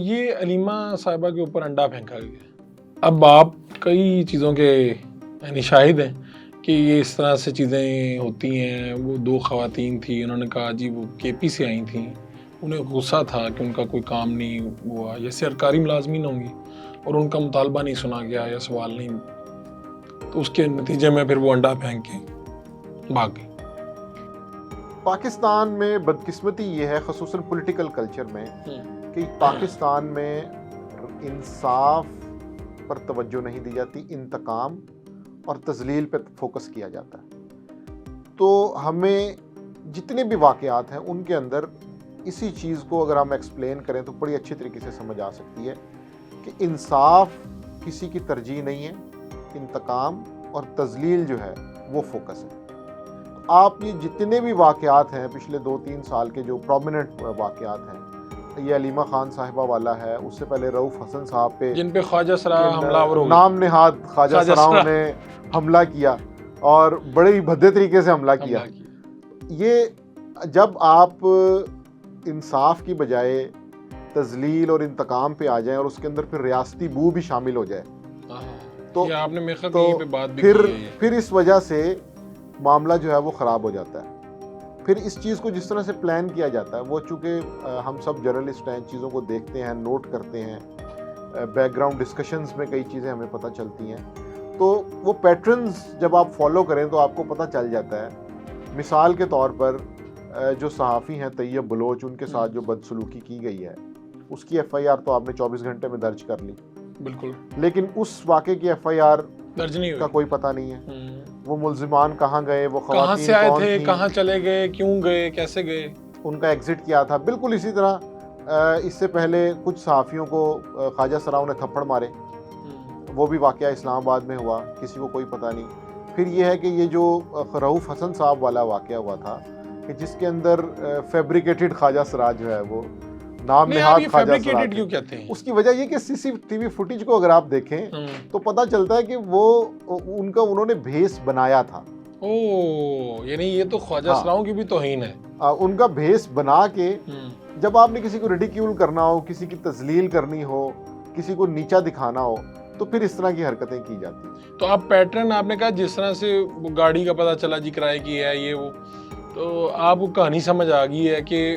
یہ علیمہ صاحبہ کے اوپر انڈا پھینکا گیا. اب آپ کئی چیزوں کے یعنی شاہد ہیں کہ یہ اس طرح سے چیزیں ہوتی ہیں. وہ 2 خواتین تھیں, انہوں نے کہا جی وہ کے پی سے آئی تھیں, انہیں غصہ تھا کہ ان کا کوئی کام نہیں ہوا, یا سرکاری ملازمین ہوں گی اور ان کا مطالبہ نہیں سنا گیا یا سوال نہیں, تو اس کے نتیجے میں پھر وہ انڈا پھینک کے بھاگ گئی. پاکستان میں بدقسمتی یہ ہے, خصوصاً پولیٹیکل کلچر میں, کہ پاکستان میں انصاف پر توجہ نہیں دی جاتی, انتقام اور تذلیل پہ فوکس کیا جاتا ہے. تو ہمیں جتنے بھی واقعات ہیں ان کے اندر اسی چیز کو اگر ہم ایکسپلین کریں تو بڑی اچھی طریقے سے سمجھ آ سکتی ہے کہ انصاف کسی کی ترجیح نہیں ہے, انتقام اور تذلیل جو ہے وہ فوکس ہے. آپ یہ جتنے بھی واقعات ہیں پچھلے 2-3 سال کے جو پرومیننٹ واقعات ہیں, یہ علیمہ خان صاحبہ والا ہے, اس سے پہلے رؤف حسن صاحب پہ جن پہ خواجہ سرا حملہ آور ہو گیا, نام نہاد خواجہ سراؤں نے حملہ کیا اور بڑے ہی بھدے طریقے سے حملہ کیا. یہ جب آپ انصاف کی بجائے تذلیل اور انتقام پہ آ جائیں اور اس کے اندر پھر ریاستی بو بھی شامل ہو جائے تو آپ نے میرے کہیں پہ بات بھی پھر اس وجہ سے معاملہ جو ہے وہ خراب ہو جاتا ہے. پھر اس چیز کو جس طرح سے پلان کیا جاتا ہے, وہ چونکہ ہم سب جرنلسٹ ہیں, چیزوں کو دیکھتے ہیں, نوٹ کرتے ہیں, بیک گراؤنڈ ڈسکشنز میں کئی چیزیں ہمیں پتہ چلتی ہیں, تو وہ پیٹرنز جب آپ فالو کریں تو آپ کو پتہ چل جاتا ہے. مثال کے طور پر جو صحافی ہیں طیب بلوچ, ان کے ساتھ جو بدسلوکی کی گئی ہے اس کی ایف آئی آر تو آپ نے 24 گھنٹے میں درج کر لی, بالکل, لیکن اس واقعے کی ایف آئی آر درج نہیں کا ہوئی, کوئی پتہ نہیں ہے. وہ ملزمان کہاں گئے, وہ کہاں خواتین سے آئے کون تھے, تھیں, کہاں چلے گئے, کیوں گئے, کیسے گئے, ان کا ایگزٹ کیا تھا. بالکل اسی طرح اس سے پہلے کچھ صحافیوں کو خواجہ سراؤں نے تھپڑ مارے, وہ بھی واقعہ اسلام آباد میں ہوا, کسی کو کوئی پتہ نہیں. پھر یہ ہے کہ یہ جو رؤف حسن صاحب والا واقعہ ہوا تھا کہ جس کے اندر فیبریکیٹڈ خواجہ سرا جو ہے وہ نام نہاد خواجہ سرا, کیوں کہتے ہیں, اس کی وجہ یہ کہ سی سی ٹی وی فوٹیج کو اگر آپ دیکھیں تو پتہ چلتا ہے کہ وہ انہوں نے بھیس بنایا تھا. یعنی یہ تو خواجہ سراؤں کی بھی توہین ہے. ان کا بھیس بنا کے جب آپ نے کسی کو ریڈیکیول کرنا ہو, کسی کی تذلیل کرنی ہو, کسی کو نیچا دکھانا ہو, تو پھر اس طرح کی حرکتیں کی جاتی ہیں. تو آپ پیٹرن آپ نے کہا جس طرح سے وہ گاڑی کا پتہ چلا جی کرائے کی ہے یہ وہ, تو آپ کو کہانی سمجھ آ گئی ہے کہ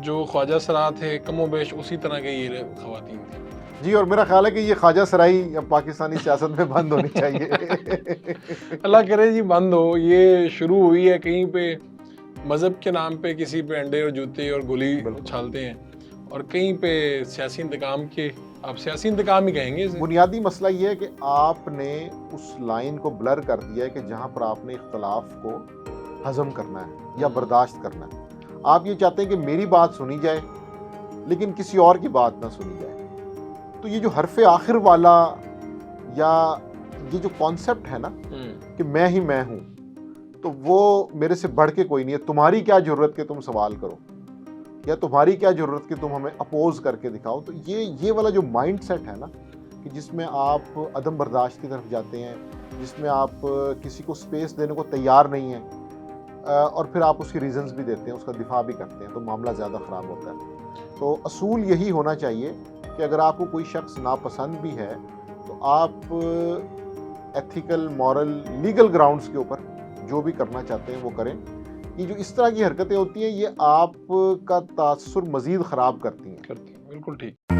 جو خواجہ سرا تھے کم و بیش اسی طرح کے یہ خواتین تھیں. جی, اور میرا خیال ہے کہ یہ خواجہ سرائی پاکستانی سیاست میں بند ہونی چاہیے. اللہ کرے جی بند ہو. یہ شروع ہوئی ہے کہیں پہ مذہب کے نام پہ کسی پہ انڈے اور جوتے اور گولی اچھالتے ہیں, اور کہیں پہ سیاسی انتقام کے, آپ سیاسی انتقام ہی کہیں گے. بنیادی مسئلہ یہ ہے کہ آپ نے اس لائن کو بلر کر دیا ہے کہ جہاں پر آپ نے اختلاف کو ہضم کرنا ہے یا برداشت کرنا ہے. آپ یہ چاہتے ہیں کہ میری بات سنی جائے لیکن کسی اور کی بات نہ سنی جائے. تو یہ جو حرف آخر والا یا یہ جو کانسیپٹ ہے نا کہ میں ہی میں ہوں, تو وہ میرے سے بڑھ کے کوئی نہیں ہے. تمہاری کیا ضرورت کہ تم سوال کرو, یا تمہاری کیا ضرورت کہ تم ہمیں اپوز کر کے دکھاؤ. تو یہ والا جو مائنڈ سیٹ ہے نا کہ جس میں آپ عدم برداشت کی طرف جاتے ہیں, جس میں آپ کسی کو سپیس دینے کو تیار نہیں ہیں, اور پھر آپ اس کی ریزنز بھی دیتے ہیں, اس کا دفاع بھی کرتے ہیں, تو معاملہ زیادہ خراب ہوتا ہے. تو اصول یہی ہونا چاہیے کہ اگر آپ کو کوئی شخص ناپسند بھی ہے تو آپ ایتھیکل, مورل, لیگل گراؤنڈز کے اوپر جو بھی کرنا چاہتے ہیں وہ کریں. یہ جو اس طرح کی حرکتیں ہوتی ہیں یہ آپ کا تاثر مزید خراب کرتی ہیں. بالکل ٹھیک.